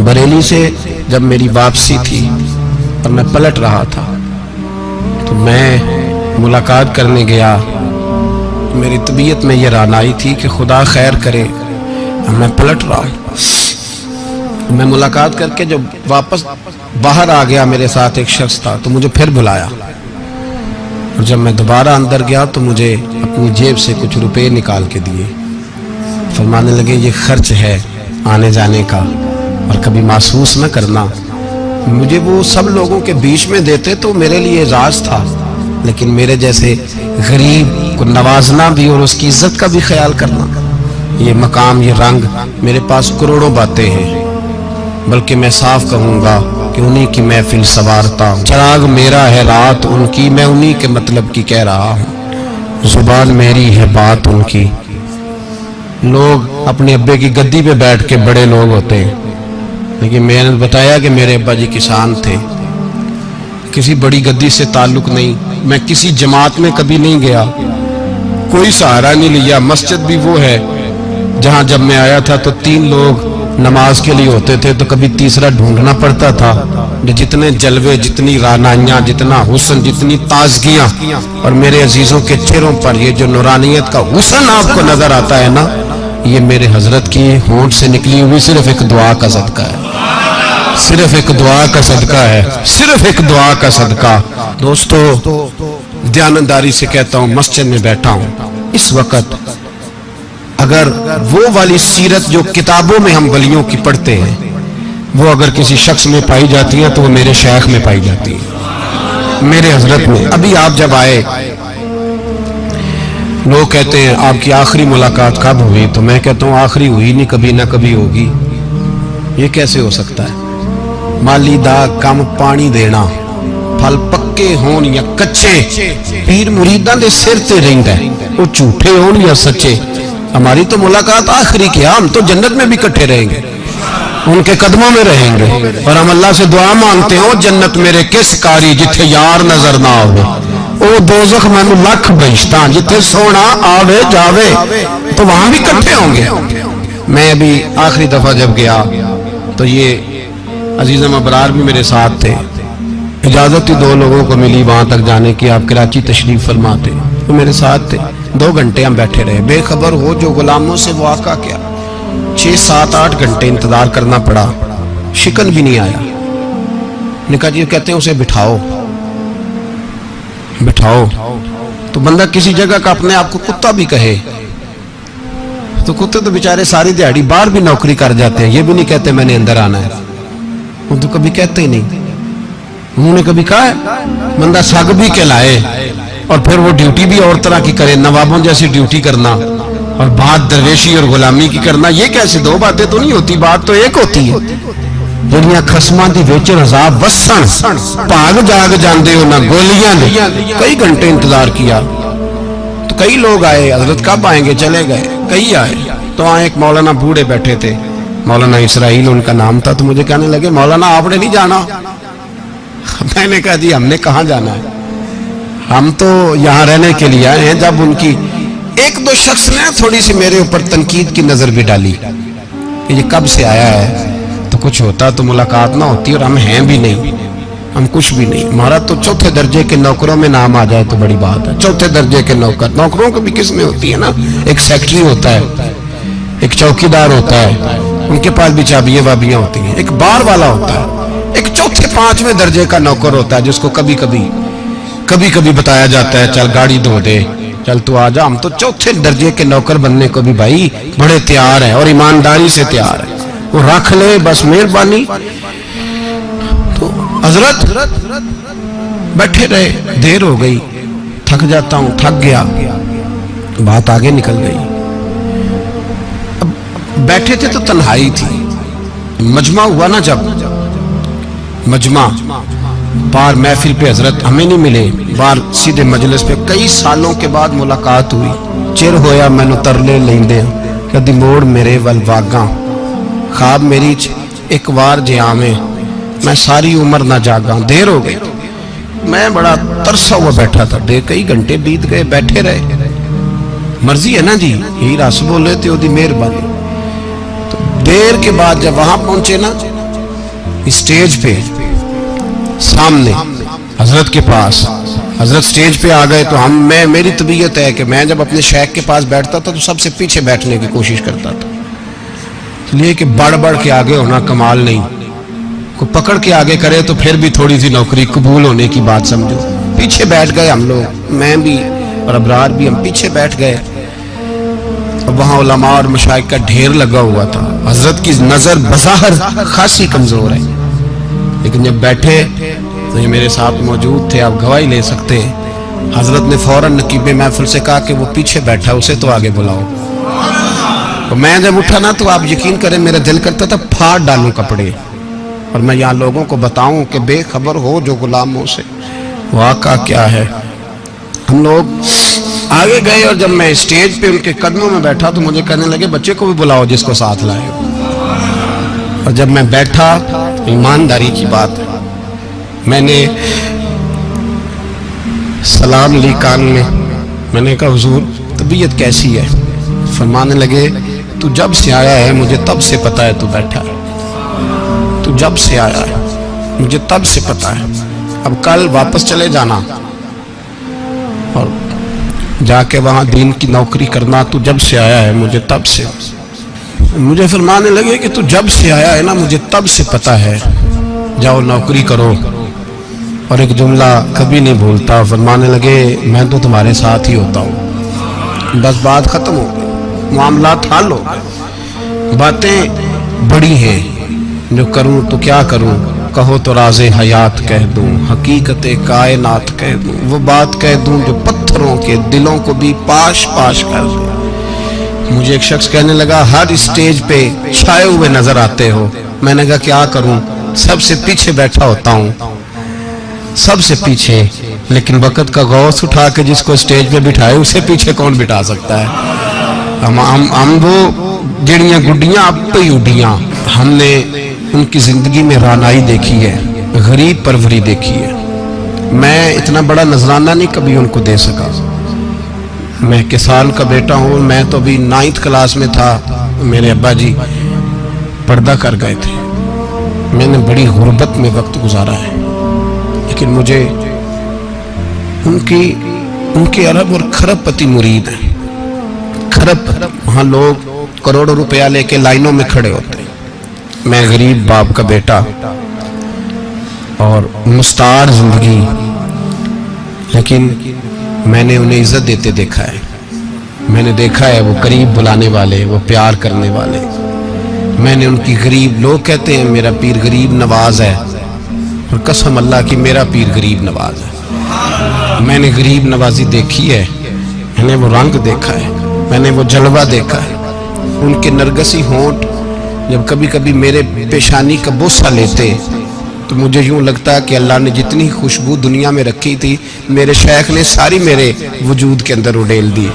बरेली से जब मेरी वापसी थी और मैं पलट रहा था तो मैं मुलाकात करने गया। मेरी तबीयत में ये रानाई थी कि खुदा खैर करे, मैं पलट रहा हूँ। मैं मुलाकात करके जब वापस बाहर आ गया, मेरे साथ एक शख्स था तो मुझे फिर बुलाया, और जब मैं दोबारा अंदर गया तो मुझे अपनी जेब से कुछ रुपए निकाल के दिए। फरमाने लगे ये खर्च है आने जाने का, और कभी महसूस न करना। मुझे वो सब लोगों के बीच में देते तो मेरे लिए राज था, लेकिन मेरे जैसे गरीब को नवाजना भी और उसकी इज्जत का भी ख्याल करना, ये मकाम, ये रंग, मेरे पास करोड़ों बातें हैं, बल्कि मैं साफ कहूँगा कि उन्हीं की महफिल सवारता हूँ। चिराग मेरा है रात उनकी, मैं उन्हीं के मतलब की कह रहा हूँ। जुबान मेरी है बात उनकी। लोग अपने अब्बे की गद्दी पे बैठ के बड़े लोग होते हैं, लेकिन मैंने बताया कि मेरे अब्बा जी किसान थे, किसी बड़ी गद्दी से ताल्लुक नहीं। मैं किसी जमात में कभी नहीं गया, कोई सहारा नहीं लिया। मस्जिद भी वो है जहां जब मैं आया था तो 3 लोग नमाज के लिए होते थे, तो कभी तीसरा ढूंढना पड़ता था। जितने जलवे, जितनी रानाइयाँ, जितना हुस्न, जितनी ताजगियाँ, और मेरे अजीजों के चेहरों पर ये जो नूरानियत का हुस्न आपको नजर आता है ना, ये मेरे हजरत की होंठ से निकली हुई सिर्फ एक दुआ का सदका है, सिर्फ एक दुआ का सदका है, सिर्फ एक दुआ का सदका। दोस्तों, ध्यानदारी से कहता हूँ, मस्जिद में बैठा हूँ इस वक्त, अगर वो वाली सीरत जो किताबों में हम वलियों की पढ़ते हैं, वो अगर किसी शख्स में पाई जाती है तो वो मेरे शेख में पाई जाती है, मेरे हजरत में। अभी आप जब आए, लोग कहते हैं आपकी आखिरी मुलाकात कब हुई, तो मैं कहता हूँ आखिरी हुई नहीं, कभी ना कभी होगी। ये कैसे हो सकता है? माली दा कम पानी देना, फल पक्के होन या कच्चे, पीर मुरीदां दे सिर ते रहिंदा है, वो झूठे होन या सच्चे। हमारी तो मुलाकात आखिरी की, हम तो जन्नत में भी इकट्ठे रहेंगे, उनके कदमों में रहेंगे, और हम अल्लाह से दुआ मांगते हो जन्नत मेरे किस कारी जिथे यार नजर ना आवे, ओ दोज़ख मैनू लख बहिश्तां जिथे सोना आवे जावे, तो वहां भी इकट्ठे होंगे। मैं अभी आखिरी दफा जब गया तो ये अजीज़म अबरार भी मेरे साथ थे। इजाजत ही 2 लोगों को मिली वहां तक जाने की, आप कराची तशरीफ फरमाते, तो मेरे साथ थे। 2 घंटे हम बैठे रहे, बेखबर हो जो गुलामों से वाक़ा क्या। 6, 7, 8 घंटे इंतजार करना पड़ा, शिकन भी नहीं आया। निका जी कहते हैं उसे बिठाओ बिठाओ, तो बंदा किसी जगह का अपने आप को कुत्ता भी कहे, तो कुत्ते तो बेचारे सारी दिहाड़ी बाहर भी नौकरी कर जाते हैं, ये भी नहीं कहते मैंने अंदर आना है, वो तो कभी कहते ही नहीं। उन्होंने कभी कहा है बंदा सग भी कहलाए और फिर वो ड्यूटी भी और तरह की करे, नवाबों जैसी ड्यूटी करना और बात दरवेशी और गुलामी की करना, ये कैसे? 2 बातें तो नहीं होती, बात तो एक होती है। ਜਿਹੜੀਆਂ ਖਸਮਾਂ ਦੀ ਵਿੱਚ ਰਜ਼ਾਬ ਵਸਣ ਭਾਗ ਜਾਗ ਜਾਂਦੇ हो ना गोलियां ने। कई घंटे इंतजार किया तो कई लोग आए, हजरत कब आएंगे, चले गए। कई आए तो वहाँ एक मौलाना बूढ़े बैठे थे, मौलाना इसराइल उनका नाम था, तो मुझे कहने लगे मौलाना आपने नहीं जाना। मैंने कहा जी हमने कहाँ जाना है, हम तो यहाँ रहने के लिए आए हैं। जब उनकी 1-2 शख्स ने थोड़ी सी मेरे ऊपर तनकीद की नजर भी डाली कि ये कब से आया है, तो कुछ होता तो मुलाकात ना होती, और हम हैं भी नहीं, हम कुछ भी नहीं। हमारा तो 4थे दर्जे के नौकरों में नाम आ जाए तो बड़ी बात है। 4थे दर्जे के नौकर, नौकरों को भी किस में होती है ना, एक सेक्रेटरी होता है, एक चौकीदार होता है, उनके पास भी चाबियां वाबियां होती हैं, एक बार वाला होता है, एक 4थे 5वें दर्जे का नौकर होता है जिसको कभी कभी बताया जाता है चल गाड़ी धो दे, चल तू आ जा। हम तो 4थे दर्जे के नौकर बनने को भी भाई बड़े तैयार हैं और ईमानदारी से तैयार है, वो रख ले बस मेहरबानी। तो हजरत बैठे रहे, देर हो गई, थक जाता हूं, थक गया, बात आगे निकल गई। अब बैठे थे तो तन्हाई थी, मजमा हुआ ना, जब मजमा बार महफिल पे हजरत हमें नहीं मिले, बार सीधे मजलिस पे कई सालों के बाद मुलाकात हुई। चिर होया मैनू तरले लेंदे कदी मोड़ मेरे वल वागा, ख्वाब मेरी एक बार जे आवे मैं सारी उम्र ना जागा। देर हो गई, मैं बड़ा तरसा हुआ बैठा था, कई घंटे बीत गए, बैठे रहे। मर्जी है ना जी, यही रस बोले तो मेहरबानी। तो देर के बाद जब वहां पहुंचे ना, स्टेज पे सामने हजरत के पास, हजरत स्टेज पे आ गए तो मेरी तबीयत है कि मैं जब अपने शेख के पास बैठता था तो सबसे पीछे बैठने की कोशिश करता था, इसलिए कि बढ़ बढ़ के आगे होना कमाल नहीं, को पकड़ के आगे करे तो फिर भी थोड़ी सी नौकरी कबूल होने की बात समझो। पीछे बैठ गए हम लोग, मैं भी और अबरार भी, हम पीछे बैठ गए। अब वहाँ उलमा और मशाइख का ढेर लगा हुआ था। हजरत की नजर बज़ाहिर खासी कमजोर है, लेकिन जब बैठे तो ये मेरे साथ मौजूद थे, आप गवाही ले सकते हैं। हजरत ने फौरन नकीबे महफिल से कहा कि वो पीछे बैठा, उसे तो आगे बुलाओ। तो मैं जब उठा ना तो आप यकीन करें मेरा दिल करता था फाड़ डालूं कपड़े और मैं यहाँ लोगों को बताऊं कि बेखबर हो जो गुलामों से, वाक़ा क्या है। हम लोग आगे गए और जब मैं स्टेज पे उनके कदमों में बैठा तो मुझे कहने लगे बच्चे को भी बुलाओ जिसको साथ लाए हो। और जब मैं बैठा, ईमानदारी की बात है, मैंने सलाम ली कान में। मैंने कहा हुजूर तबीयत कैसी है? फरमाने लगे तू जब से आया है मुझे तब से पता है तू बैठा है, तू जब से आया है मुझे तब से पता है। अब कल वापस चले जाना और जाके वहां दीन की नौकरी करना, तू जब से आया है मुझे तब से। मुझे फरमाने लगे कि तू जब से आया है ना मुझे तब से पता है, जाओ नौकरी करो। और एक जुमला कभी नहीं भूलता, फरमाने लगे मैं तो तुम्हारे साथ ही होता हूँ। बस बात खत्म हो गई, मामलात हल हो गए। बातें बड़ी हैं, जो करूँ तो क्या करूँ, कहो तो राज़े हयात कह दूँ, हकीकत कायनात कह दूँ, वो बात कह दूँ जो पत्थरों के दिलों को भी पाश पाश कर दूँ। मुझे एक शख्स कहने लगा हर स्टेज पे छाए हुए नजर आते हो। मैंने कहा क्या करूँ, सबसे पीछे बैठा होता हूँ, सबसे पीछे, लेकिन वक़्त का गौस उठा के जिसको स्टेज पे बिठाए उसे पीछे कौन बिठा सकता है। हम वो जड़ियाँ गुड्डियाँ अब तो ही उड्डियाँ। हमने उनकी जिंदगी में रानाई देखी है, गरीब परवरी देखी है। मैं इतना बड़ा नजराना नहीं कभी उनको दे सका। मैं किसान का बेटा हूँ, मैं तो अभी 9th क्लास में था, मेरे अब्बा जी पर्दा कर गए थे। मैंने बड़ी गुर्बत में वक्त गुजारा है, लेकिन मुझे उनके अरब और खरब पति मुरीद हैं। खरब, वहाँ लोग करोड़ों रुपया लेके लाइनों में खड़े होते हैं। मैं गरीब बाप का बेटा और मुस्तार जिंदगी, लेकिन मैंने उन्हें इज्जत देते देखा है। मैंने देखा है वो गरीब बुलाने वाले, वो प्यार करने वाले। मैंने उनकी गरीब, लोग कहते हैं मेरा पीर गरीब नवाज है, और कसम अल्लाह की मेरा पीर गरीब नवाज है। मैंने गरीब नवाजी देखी है, मैंने वो रंग देखा है, मैंने वो जलवा देखा है। उनके नरगसी होंठ जब कभी कभी मेरे पेशानी का बोसा लेते तो मुझे यूं लगता कि अल्लाह ने जितनी खुशबू दुनिया में रखी थी मेरे शेख ने सारी मेरे वजूद के अंदर उड़ेल दी।